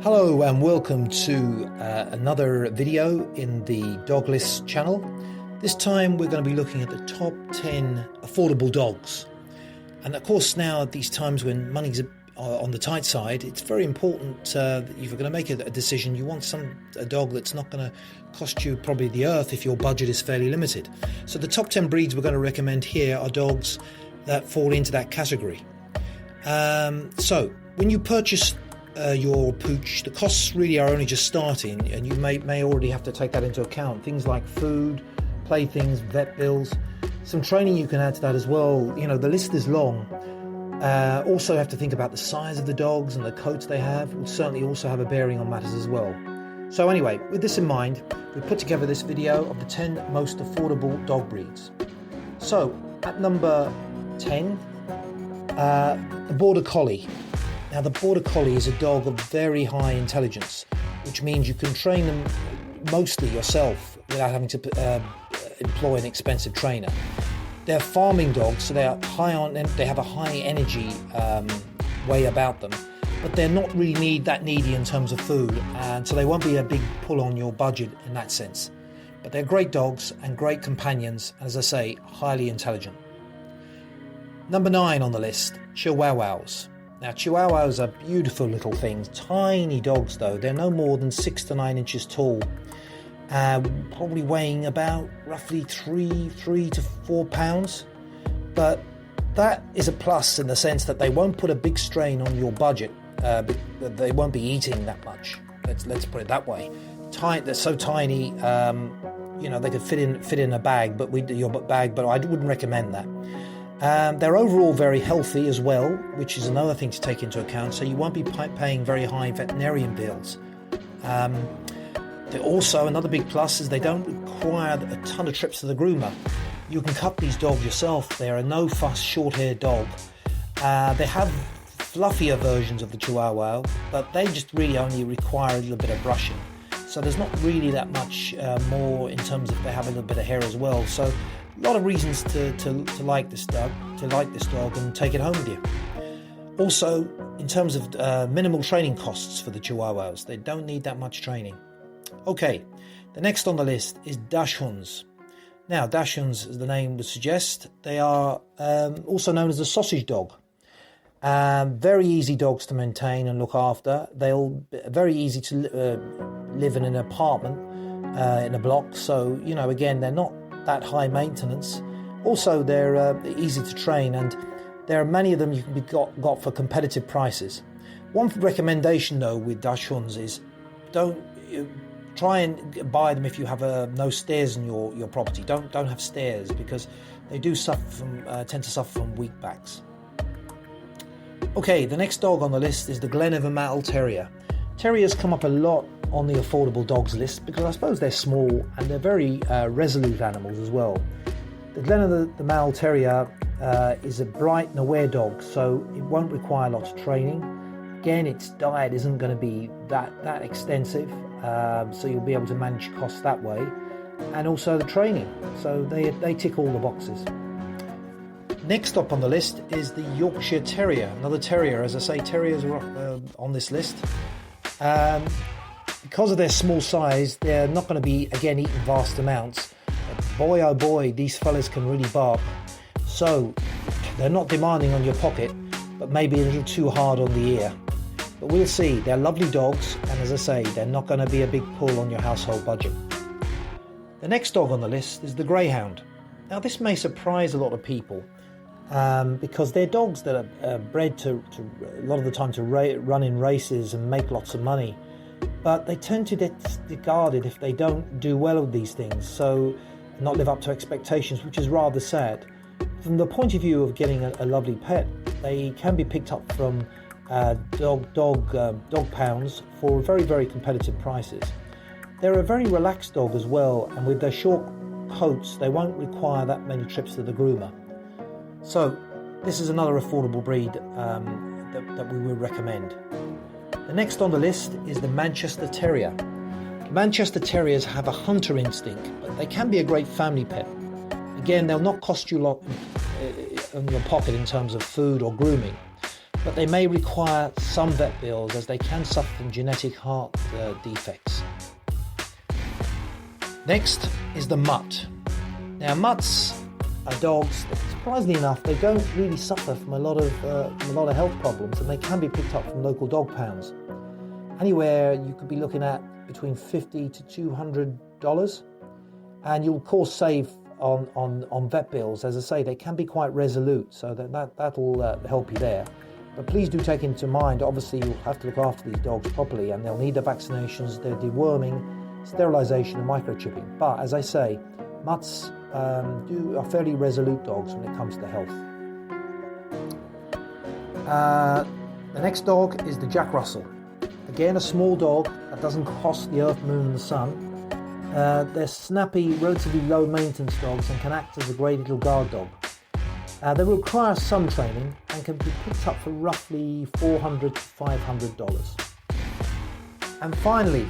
Hello and welcome to another video in the Dog List channel. This time we're going to be looking at the top 10 affordable dogs. And of course now at these times when money's on the tight side, it's very important that if you're going to make a decision, you want a dog that's not going to cost you probably the earth if your budget is fairly limited. So the top 10 breeds we're going to recommend here are dogs that fall into that category. So when you purchase your pooch, the costs really are only just starting, and you may already have to take that into account. Things like food, playthings, vet bills, some training you can add to that as well. You know, the list is long. Also have to think about the size of the dogs and the coats they have will certainly also have a bearing on matters as well. So anyway, with this in mind, we put together this video of the 10 most affordable dog breeds. So at number 10, the Border Collie. Now the Border Collie is a dog of very high intelligence, which means you can train them mostly yourself without having to employ an expensive trainer. They're farming dogs, so they have a high energy way about them, but they're not really that needy in terms of food, and so they won't be a big pull on your budget in that sense. But they're great dogs and great companions, and as I say, highly intelligent. Number 9 on the list, Chihuahuas. Now, Chihuahuas are beautiful little things, tiny dogs though. They're no more than 6 to 9 inches tall, probably weighing about roughly 3 to 4 pounds. But that is a plus in the sense that they won't put a big strain on your budget. They won't be eating that much. Let's put it that way. They're so tiny, you know, they could fit in a bag, but I wouldn't recommend that. They're overall very healthy as well, which is another thing to take into account, so you won't be paying very high veterinarian bills. They're also, another big plus is they don't require a ton of trips to the groomer. You can cut these dogs yourself. They're a no-fuss, short-haired dog. They have fluffier versions of the Chihuahua, but they just really only require a little bit of brushing. So there's not really that much more in terms of they have a little bit of hair as well. So a lot of reasons to like this dog, and take it home with you. Also, in terms of minimal training costs for the Chihuahuas, they don't need that much training. Okay, the next on the list is Dachshunds. Now, Dachshunds, as the name would suggest, they are also known as a sausage dog. Very easy dogs to maintain and look after. They'll very easy to live in an apartment, in a block. So, you know, again, they're not that high maintenance. Also, they're easy to train, and there are many of them you can be got for competitive prices. One recommendation though with Dachshunds is don't try and buy them if you have no stairs in your property. Don't have stairs, because they do tend to suffer from weak backs. Okay, the next dog on the list is the Glen Terrier. Terriers come up a lot on the affordable dogs list because I suppose they're small and they're very resolute animals as well. The Glen Terrier is a bright and aware dog, so it won't require lots of training. Again, its diet isn't going to be that extensive, so you'll be able to manage costs that way, and also the training. So they tick all the boxes. Next up on the list is the Yorkshire Terrier. Another terrier. As I say, terriers are on this list. Because of their small size, they're not going to be, again, eating vast amounts. But boy, oh boy, these fellas can really bark. So they're not demanding on your pocket, but maybe a little too hard on the ear. But we'll see. They're lovely dogs, and as I say, they're not going to be a big pull on your household budget. The next dog on the list is the Greyhound. Now, this may surprise a lot of people, because they're dogs that are bred to a lot of the time to run in races and make lots of money. But they tend to get discarded if they don't do well with these things, so not live up to expectations, which is rather sad. From the point of view of getting a lovely pet, they can be picked up from dog pounds for very, very competitive prices. They're a very relaxed dog as well, and with their short coats, they won't require that many trips to the groomer. So this is another affordable breed that we would recommend. The next on the list is the Manchester Terrier. Manchester Terriers have a hunter instinct, but they can be a great family pet. Again, they'll not cost you a lot in your pocket in terms of food or grooming, but they may require some vet bills as they can suffer from genetic heart defects. Next is the Mutt. Now mutts are dogs that, surprisingly enough, they don't really suffer from a lot of health problems, and they can be picked up from local dog pounds. Anywhere you could be looking at between $50 to $200, and you'll of course save on vet bills. As I say, they can be quite resolute, so that'll help you there. But please do take into mind, obviously you'll have to look after these dogs properly, and they'll need their vaccinations, their deworming, sterilisation and microchipping. But as I say, mutts are fairly resolute dogs when it comes to health. The next dog is the Jack Russell. Again, a small dog that doesn't cost the earth, moon and the sun. They're snappy, relatively low maintenance dogs and can act as a great little guard dog. They require some training and can be picked up for roughly $400 to $500. And finally,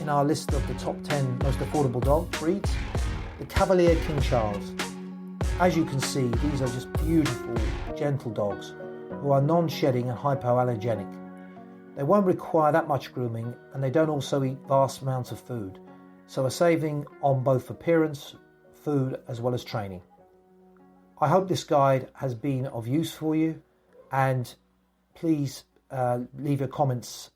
in our list of the top 10 most affordable dog breeds, the Cavalier King Charles. As you can see, these are just beautiful, gentle dogs who are non-shedding and hypoallergenic. They won't require that much grooming, and they don't also eat vast amounts of food, so a saving on both appearance, food as well as training. I hope this guide has been of use for you, and please leave your comments